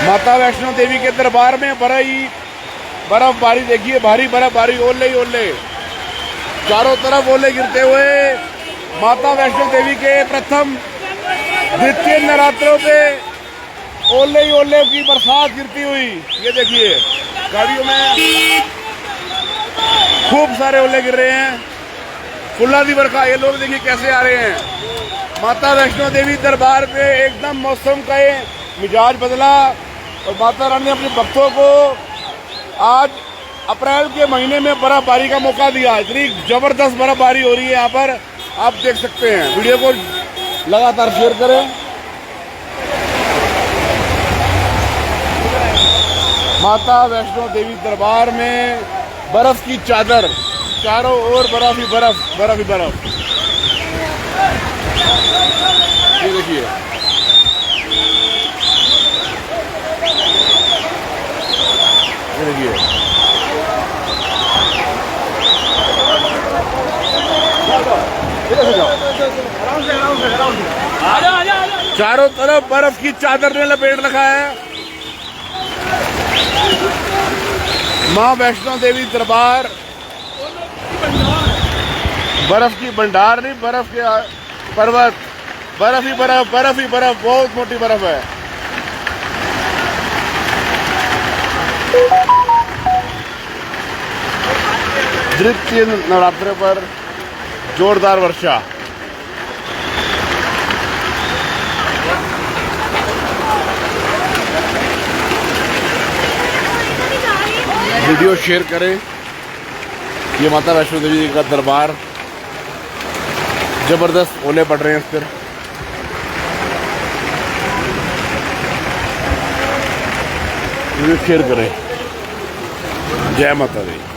माता वैष्णो देवी के दरबार में बर्फबारी देखिए, भारी बर्फबारी, ओले ही ओले, चारों तरफ ओले गिरते हुए माता वैष्णो देवी के प्रथम द्वितीय नवरात्रों पे ओले ही ओले की बरसात गिरती हुई। ये देखिए गाड़ियों में खूब सारे ओले गिर रहे हैं, फुल्लादी बरखा। ये लोग देखिए कैसे आ रहे हैं। माता वैष्णो देवी दरबार पे एकदम मौसम का मिजाज बदला और माता रानी ने अपने भक्तों को आज अप्रैल के महीने में बर्फबारी का मौका दिया। इतनी जबरदस्त बर्फबारी हो रही है यहाँ पर, आप देख सकते हैं। वीडियो को लगातार शेयर करें। माता वैष्णो देवी दरबार में बर्फ की चादर, चारों ओर बर्फ ही बर्फ, बर्फ ही बर्फ। ये देखिए चारों तरफ बर्फ की चादर ने लपेट रखा है। मां वैष्णो देवी दरबार बर्फ की भंडार नहीं, बर्फ के पर्वत, बर्फ ही बर्फ, बर्फ ही बर्फ, बहुत मोटी बर्फ है। द्वितीय नवरात्रे पर जोरदार वर्षा। वीडियो शेयर करें। ये माता वैष्णो देवी का दरबार, जबरदस्त ओले पड़ रहे हैं इस पर। वीडियो शेयर करें। जय माता दी।